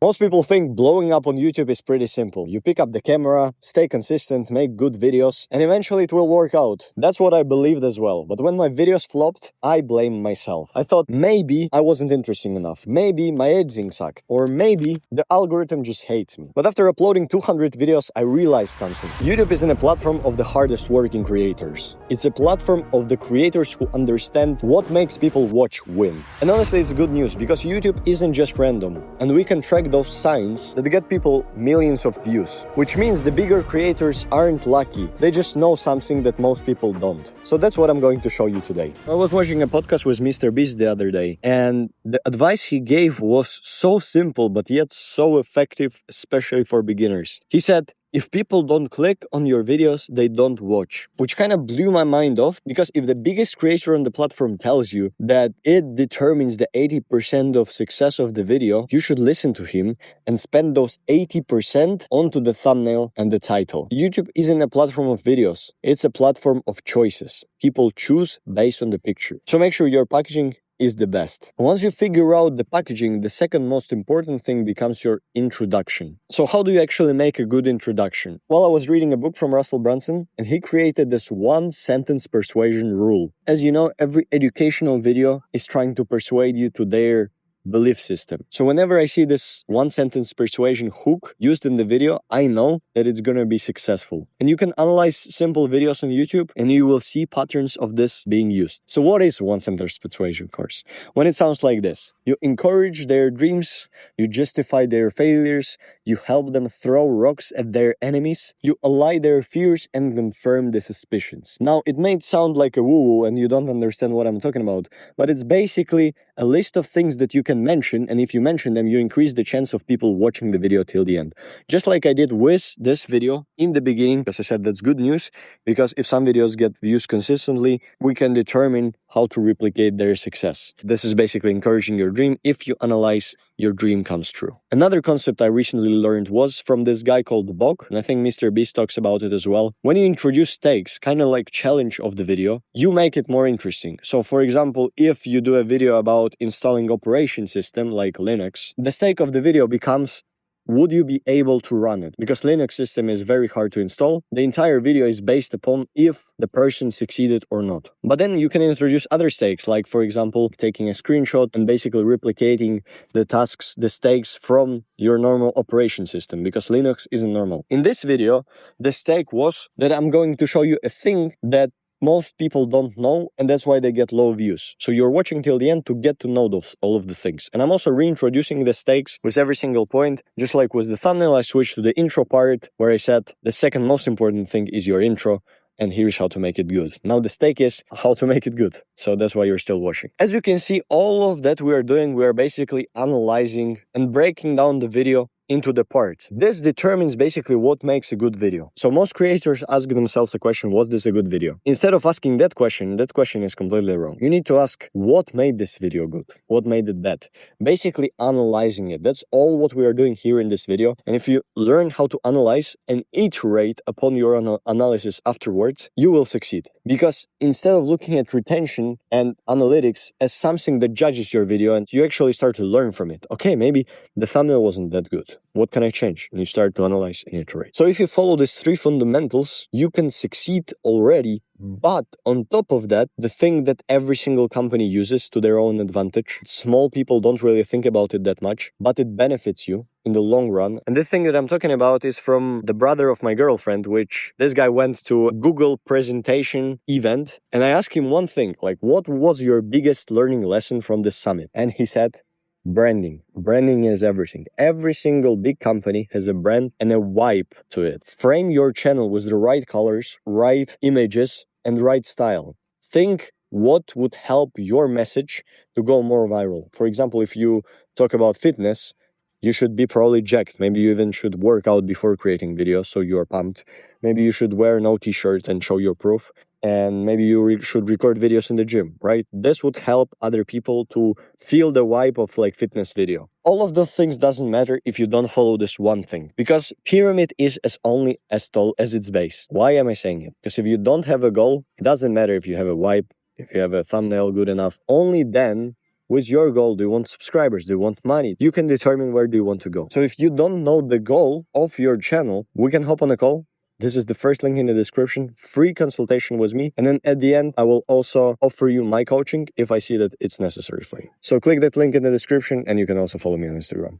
Most people think blowing up on YouTube is pretty simple. You pick up the camera, stay consistent, make good videos, and eventually it will work out. That's what I believed as well. But when my videos flopped, I blamed myself. I thought maybe I wasn't interesting enough. Maybe my editing sucked. Or maybe the algorithm just hates me. But after uploading 200 videos, I realized something. YouTube isn't a platform of the hardest working creators. It's a platform of the creators who understand what makes people watch win. And honestly, it's good news because YouTube isn't just random, and we can track those signs that get people millions of views, which means the bigger creators aren't lucky. They just know something that most people don't. So that's what I'm going to show you today. I was watching a podcast with Mr. Beast the other day, and the advice he gave was so simple but yet so effective, especially for beginners. He said, if people don't click on your videos, they don't watch. Which kind of blew my mind off, because if the biggest creator on the platform tells you that it determines the 80% of success of the video, you should listen to him and spend those 80% onto the thumbnail and the title. YouTube isn't a platform of videos, it's a platform of choices. People choose based on the picture. So make sure your packaging is the best. Once you figure out the packaging, the second most important thing becomes your introduction. So how do you actually make a good introduction? Well, I was reading a book from Russell Brunson, and he created this one-sentence persuasion rule. As you know, every educational video is trying to persuade you to their belief system. So whenever I see this one-sentence persuasion hook used in the video, I know that it's going to be successful. And you can analyze simple videos on YouTube and you will see patterns of this being used. So what is one-sentence persuasion course? When it sounds like this: you encourage their dreams, you justify their failures, you help them throw rocks at their enemies, you allay their fears and confirm the suspicions. Now, it may sound like a woo-woo and you don't understand what I'm talking about, but it's basically a list of things that you can mention, and if you mention them, you increase the chance of people watching the video till the end. Just like I did with this video in the beginning, as I said, that's good news, because if some videos get views consistently, we can determine how to replicate their success. This is basically encouraging your dream. If you analyze, your dream comes true. Another concept I recently learned was from this guy called Bog, and I think Mr. Beast talks about it as well. When you introduce stakes, kind of like challenge of the video, you make it more interesting. So for example, if you do a video about installing operation system like Linux, the stake of the video becomes, would you be able to run it? Because Linux system is very hard to install. The entire video is based upon if the person succeeded or not. But then you can introduce other stakes, like for example, taking a screenshot and basically replicating the tasks, the stakes from your normal operation system, because Linux isn't normal. In this video, the stake was that I'm going to show you a thing that most people don't know, and that's why they get low views. So you're watching till the end to get to know all of the things. And I'm also reintroducing the stakes with every single point. Just like with the thumbnail, I switched to the intro part, where I said the second most important thing is your intro, and here's how to make it good. Now the stake is how to make it good. So that's why you're still watching. As you can see, all of that we are doing, we are basically analyzing and breaking down the video into the parts. This determines basically what makes a good video. So most creators ask themselves a question, was this a good video? Instead of asking that question is completely wrong. You need to ask, what made this video good? What made it bad? Basically analyzing it. That's all what we are doing here in this video. And if you learn how to analyze and iterate upon your analysis afterwards, you will succeed. Because instead of looking at retention and analytics as something that judges your video, and you actually start to learn from it. Okay, maybe the thumbnail wasn't that good. What can I change? And you start to analyze and iterate. So if you follow these three fundamentals, you can succeed already. But on top of that, the thing that every single company uses to their own advantage, small people don't really think about it that much, but it benefits you in the long run. And the thing that I'm talking about is from the brother of my girlfriend, which this guy went to a Google presentation event. And I asked him one thing, like, what was your biggest learning lesson from this summit? And he said, branding. Branding is everything. Every single big company has a brand and a vibe to it. Frame your channel with the right colors, right images, and right style. Think what would help your message to go more viral. For example, if you talk about fitness, you should be probably jacked. Maybe you even should work out before creating videos so you are pumped. Maybe you should wear no t-shirt and show your proof. And maybe you should record videos in the gym, right? This would help other people to feel the vibe of like fitness video. All of those things doesn't matter if you don't follow this one thing, because pyramid is only as tall as its base. Why am I saying it? Because if you don't have a goal, it doesn't matter if you have a vibe, if you have a thumbnail good enough. Only then What's your goal? Do you want subscribers? Do you want money? You can determine where do you want to go. So if you don't know the goal of your channel, we can hop on a call. This is the first link in the description, free consultation with me. And then at the end, I will also offer you my coaching if I see that it's necessary for you. So click that link in the description and you can also follow me on Instagram.